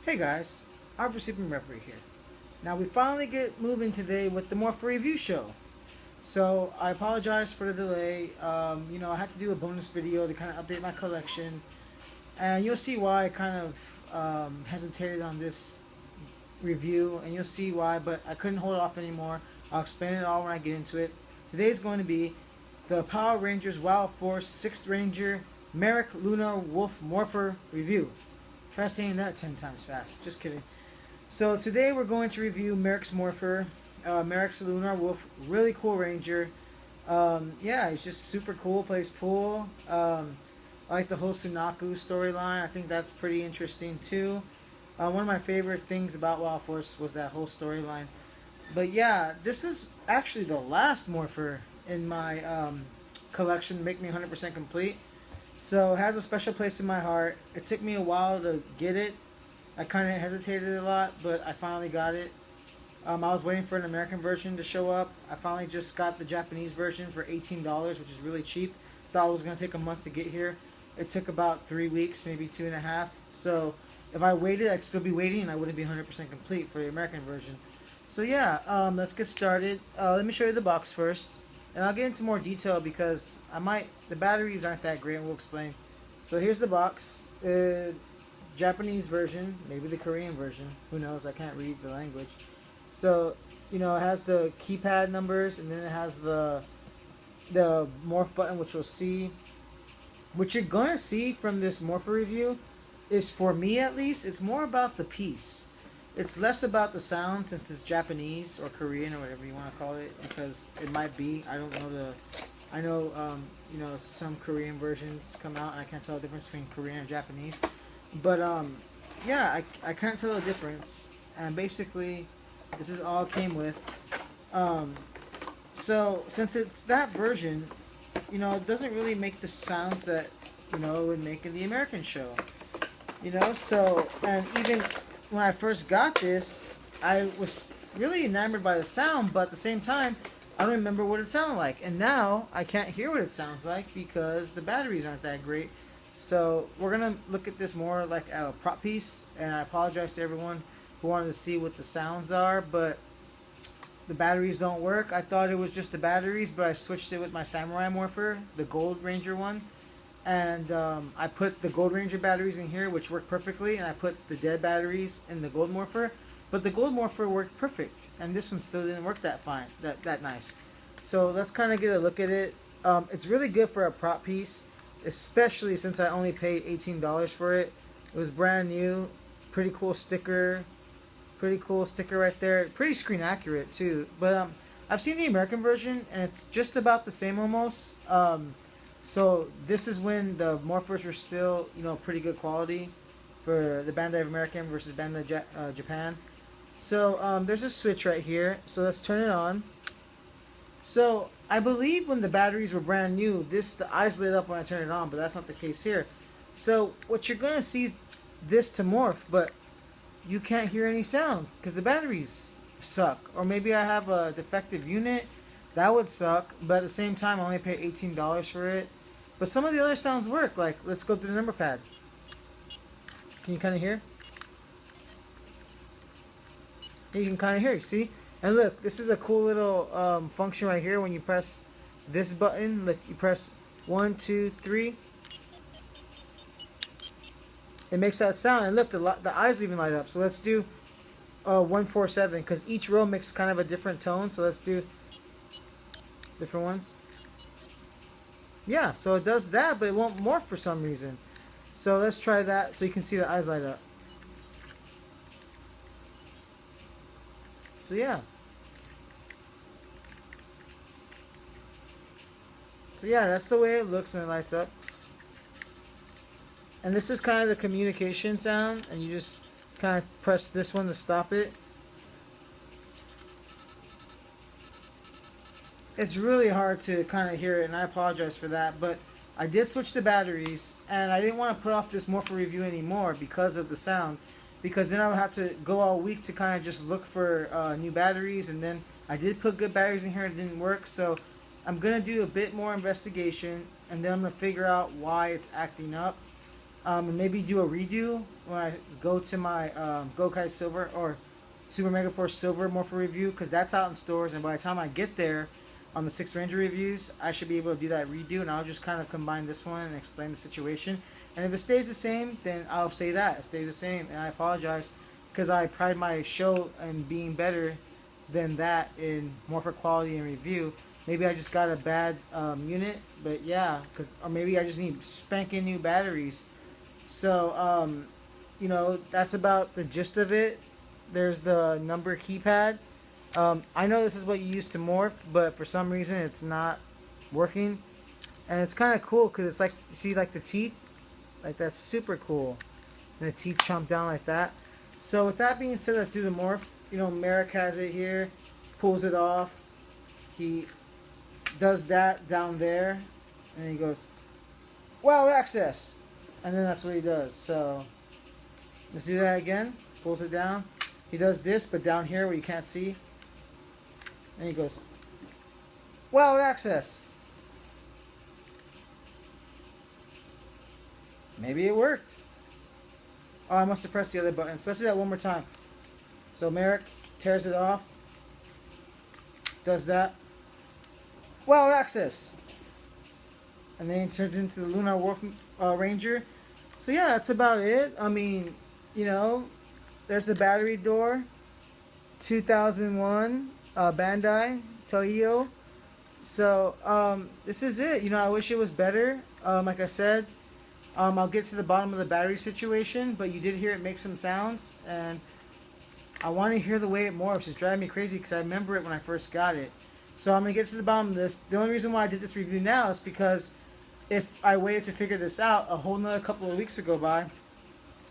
Hey guys, AFSINREVERIE'S here. Now we finally get moving today with the Morpher review show. So I apologize for the delay. I had to do a bonus video to kind of update my collection, and you'll see why I kind of hesitated on this review, and you'll see why. But I couldn't hold it off anymore. I'll explain it all when I get into it. Today is going to be the Power Rangers Wildforce 6th Ranger Merrick Lunar Wolf Morpher review. Try saying that 10 times fast. Just kidding. So today we're going to review Merrick's Morpher, Merrick's Lunar Wolf. Really cool ranger. Yeah, he's just super cool. Plays pool. I like the whole Sunaku storyline. I think that's pretty interesting too. One of my favorite things about Wildforce was that whole storyline. But yeah, this is actually the last Morpher in my collection to make me 100% complete. So it has a special place in my heart. It took me a while to get it. I kind of hesitated a lot, but I finally got it. I was waiting for an American version to show up. I finally just got the Japanese version for $18, which is really cheap. Thought it was going to take a month to get here. It took about 3 weeks, maybe 2.5. So if I waited, I'd still be waiting, and I wouldn't be 100% complete for the American version. So yeah, let's get started. Let me show you the box first. And I'll get into more detail because the batteries aren't that great, and we'll explain. So here's the box. Japanese version, maybe the Korean version. Who knows? I can't read the language. So, it has the keypad numbers, and then it has the morph button, which you'll see. What you're going to see from this Morpher review is, for me at least, it's more about the piece. It's less about the sound, since it's Japanese or Korean or whatever you want to call it, because it might be. I don't know I know some Korean versions come out and I can't tell the difference between Korean and Japanese. But yeah, I can't tell the difference. And basically, this is all it came with. So since it's that version, it doesn't really make the sounds that it would make in the American show. So, and even when I first got this, I was really enamored by the sound, but at the same time, I don't remember what it sounded like. And now I can't hear what it sounds like because the batteries aren't that great. So we're going to look at this more like a prop piece, and I apologize to everyone who wanted to see what the sounds are, but the batteries don't work. I thought it was just the batteries, but I switched it with my Samurai Morpher, the Gold Ranger one. And I put the Gold Ranger batteries in here, which work perfectly, and I put the dead batteries in the Gold Morpher. But the Gold Morpher worked perfect, and this one still didn't work that fine, that nice. So let's kind of get a look at it. It's really good for a prop piece, especially since I only paid $18 for it. It was brand new, pretty cool sticker right there. Pretty screen accurate too. But I've seen the American version, and it's just about the same almost. So this is when the Morphers were still, pretty good quality for the Bandai of American versus Bandai Japan. So there's a switch right here. So let's turn it on. So I believe when the batteries were brand new, the eyes lit up when I turned it on, but that's not the case here. So what you're gonna see is this to morph, but you can't hear any sound because the batteries suck. Or maybe I have a defective unit. That would suck, but at the same time, I only paid $18 for it. But some of the other sounds work. Like, let's go through the number pad. Can you kind of hear? You can kind of hear, see? And look, this is a cool little function right here. When you press this button, look, you press 1, 2, 3. It makes that sound. And look, the eyes even light up. So let's do 1, 4, 7, because each row makes kind of a different tone. So let's do different ones. Yeah, so it does that, but it won't morph for some reason. So let's try that so you can see the eyes light up. So yeah. So yeah, that's the way it looks when it lights up. And this is kind of the communication sound, and you just kind of press this one to stop it. It's really hard to kind of hear it, and I apologize for that, but I did switch the batteries, and I didn't want to put off this Morpher review anymore because of the sound, because then I would have to go all week to kind of just look for new batteries, and then I did put good batteries in here, it didn't work, so I'm going to do a bit more investigation, and then I'm going to figure out why it's acting up. And maybe do a redo when I go to my Gokai Silver or Super Megaforce Silver Morpher review, because that's out in stores, and by the time I get there on the 6 Ranger reviews, I should be able to do that redo, and I'll just kind of combine this one and explain the situation. And if it stays the same, then I'll say that it stays the same, and I apologize because I pride my show in being better than that in Morpher quality and review. Maybe I just got a bad unit, but yeah, or maybe I just need spanking new batteries. So, you know, that's about the gist of it. There's the number keypad. I know this is what you use to morph, but for some reason it's not working. And it's kind of cool because it's like, you see like the teeth? Like that's super cool. And the teeth chomp down like that. So with that being said, let's do the morph. You know, Merrick has it here. Pulls it off. He does that down there. And he goes, "Wow, access!" And then that's what he does. So let's do that again. Pulls it down. He does this, but down here where you can't see. And he goes, "Wow, access!" Maybe it worked. Oh, I must have pressed the other button. So let's do that one more time. So Merrick tears it off. Does that. Wow, access! And then he turns into the Lunar Wolf Ranger. So yeah, that's about it. I mean, you know, there's the battery door. 2001 Bandai Toyo. So this is it. You know, I wish it was better. Like I said, I'll get to the bottom of the battery situation, but you did hear it make some sounds, and I want to hear the way it morphs. It's driving me crazy because I remember it when I first got it. So I'm going to get to the bottom of this. The only reason why I did this review now is because if I waited to figure this out, a whole nother couple of weeks would go by.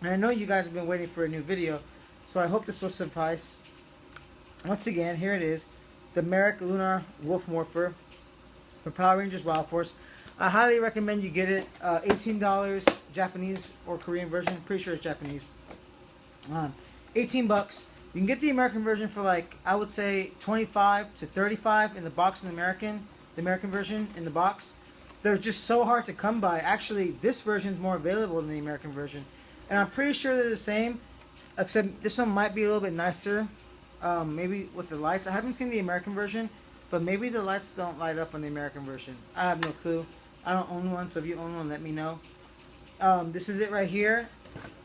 And I know you guys have been waiting for a new video, so I hope this will suffice. Once again, here it is. The Merrick Lunar Wolf Morpher for Power Rangers Wildforce. I highly recommend you get it. $18 Japanese or Korean version. Pretty sure it's Japanese. 18 bucks. You can get the American version for like, I would say 25 to 35 in the box in the American version in the box. They're just so hard to come by. Actually, this version is more available than the American version. And I'm pretty sure they're the same, except this one might be a little bit nicer. Maybe with the lights. I haven't seen the American version, but maybe the lights don't light up on the American version. I have no clue. I don't own one, so if you own one, let me know. This is it right here.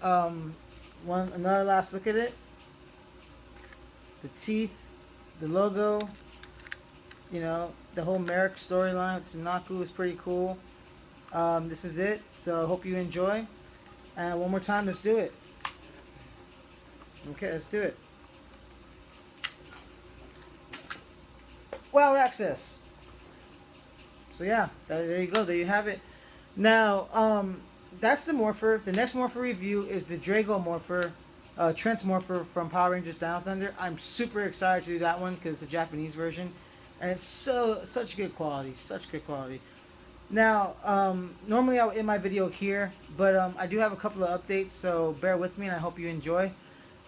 Another last look at it. The teeth, the logo, you know, the whole Merrick storyline with Sunaku is pretty cool. This is it, so I hope you enjoy. And one more time, let's do it. Okay, let's do it. Wow, access! So yeah, there you go, there you have it. Now, that's the Morpher. The next Morpher review is the Drago Morpher. Trent's Morpher from Power Rangers Down Thunder. I'm super excited to do that one because it's a Japanese version, and it's such good quality, such good quality. Now, normally I would end my video here, but I do have a couple of updates, so bear with me, and I hope you enjoy.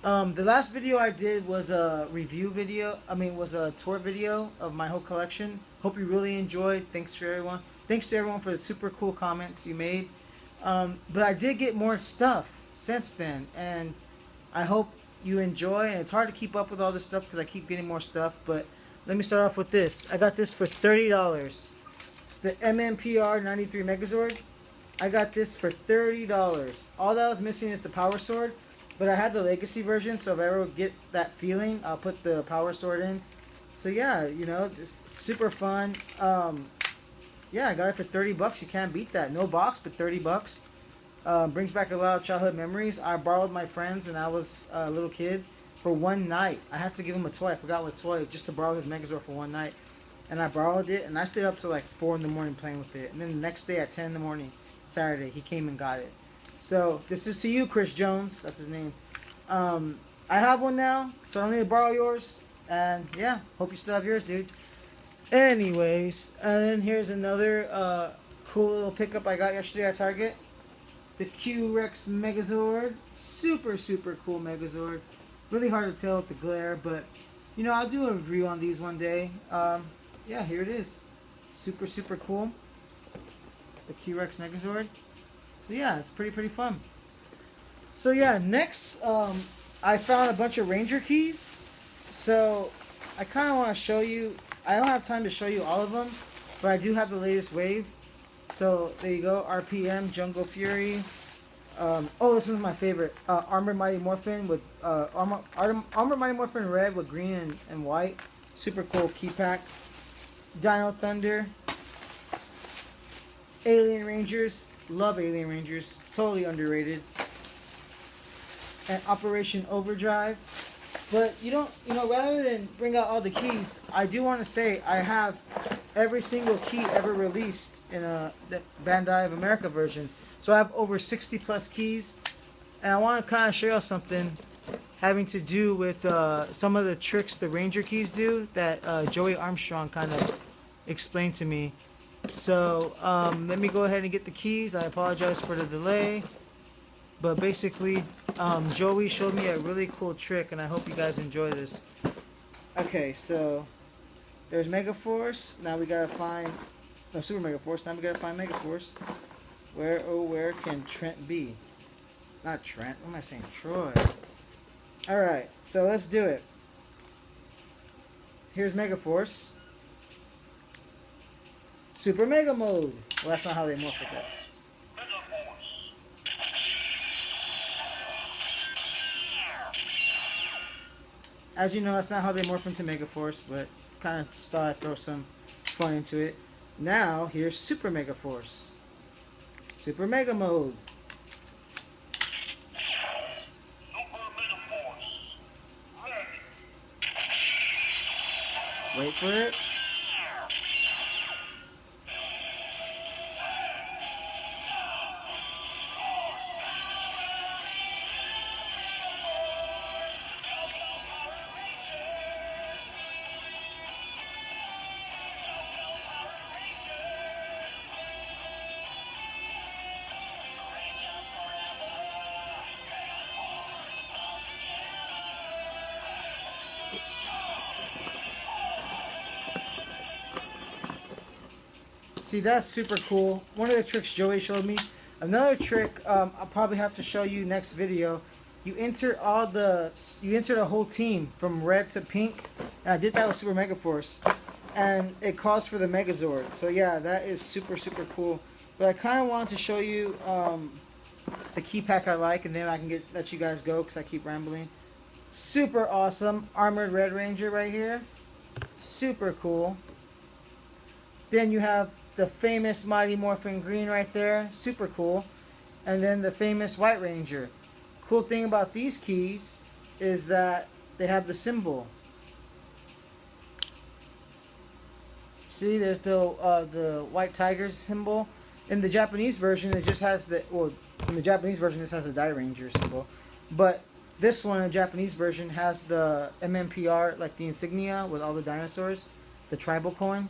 The last video I did was a review video. Was a tour video of my whole collection. Hope you really enjoyed. Thanks to everyone. Thanks to everyone for the super cool comments you made. But I did get more stuff since then, and I hope you enjoy. And it's hard to keep up with all this stuff because I keep getting more stuff. But let me start off with this. I got this for $30. It's the MMPR 93 Megazord. I got this for $30. All that was missing is the Power Sword. But I had the Legacy version, so if I ever get that feeling, I'll put the Power Sword in. So yeah, you know, it's super fun. Yeah, I got it for 30 bucks. You can't beat that. No box, but 30 bucks. Brings back a lot of childhood memories. I borrowed my friends when I was a little kid for one night. I had to give him a toy. I forgot what toy, just to borrow his Megazord for one night. And I borrowed it, and I stayed up till like 4 in the morning playing with it. And then the next day at 10 in the morning, Saturday, he came and got it. So this is to you, Chris Jones. That's his name. I have one now, so I don't need to borrow yours. And yeah, hope you still have yours, dude. Anyways, and then here's another cool little pickup I got yesterday at Target. The Q-Rex Megazord. Super cool Megazord. Really hard to tell with the glare, but you know, I'll do a review on these one day. Yeah, here it is. Super cool. The Q-Rex Megazord. So yeah, it's pretty fun. So yeah, next I found a bunch of Ranger keys. So I kind of want to show you. I don't have time to show you all of them, but I do have the latest wave. So there you go, RPM, Jungle Fury. Oh, this one's my favorite. Armored Mighty Morphin with Armored Mighty Morphin red with green and white. Super cool key pack. Dino Thunder. Alien Rangers. Love Alien Rangers. Totally underrated. And Operation Overdrive. But rather than bring out all the keys, I do want to say I have every single key ever released in the Bandai of America version. So I have over 60 plus keys, and I want to kind of show you something having to do with some of the tricks the Ranger keys do that Joey Armstrong kind of explained to me. So let me go ahead and get the keys. I apologize for the delay, but basically Joey showed me a really cool trick, and I hope you guys enjoy this. Okay, so there's Megaforce. Now we gotta find Super Megaforce. Now we gotta find Megaforce. Where, oh, where can Trent be? Not Trent. What am I saying? Troy. Alright, so let's do it. Here's Megaforce. Super Mega Mode. Well, that's not how they morph with that. As you know, that's not how they morph into Megaforce, but kind of thought I'd throw some fun into it. Now, here's Super Megaforce. Super Mega Mode. Wait for it. See, that's super cool. One of the tricks Joey showed me. Another trick I'll probably have to show you next video. You enter the whole team from red to pink. And I did that with Super Megaforce, and it calls for the Megazord. So yeah, that is super cool. But I kind of wanted to show you the key pack I like, and then I can let you guys go because I keep rambling. Super awesome Armored Red Ranger right here. Super cool. Then you have the famous Mighty Morphin Green right there. Super cool. And then the famous White Ranger. Cool thing about these keys is that they have the symbol. See, there's the White Tiger's symbol. In the Japanese version, it just has the... Well, in the Japanese version, this has a Die Ranger symbol. But this one, in the Japanese version, has the MMPR, like the insignia with all the dinosaurs. The tribal coin.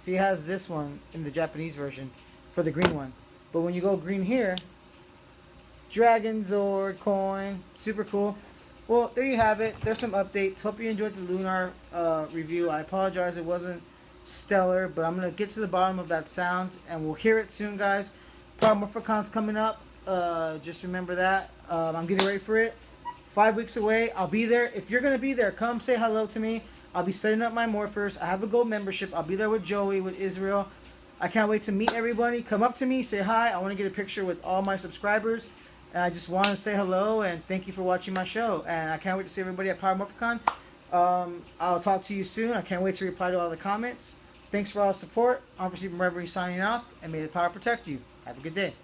So he has this one in the Japanese version for the green one. But when you go green here, Dragon Zord coin. Super cool. Well, there you have it. There's some updates. Hope you enjoyed the Lunar review. I apologize it wasn't stellar, but I'm going to get to the bottom of that sound, and we'll hear it soon, guys. Power Morphicon's coming up. Just remember that. I'm getting ready for it. 5 weeks away. I'll be there. If you're going to be there, come say hello to me. I'll be setting up my morphers. I have a gold membership. I'll be there with Joey, with Israel. I can't wait to meet everybody. Come up to me, say hi. I want to get a picture with all my subscribers. And I just want to say hello and thank you for watching my show. And I can't wait to see everybody at Power Morphicon. I'll talk to you soon. I can't wait to reply to all the comments. Thanks for all the support. I'm AFSINREVERIE'S signing off, and may the power protect you. Have a good day.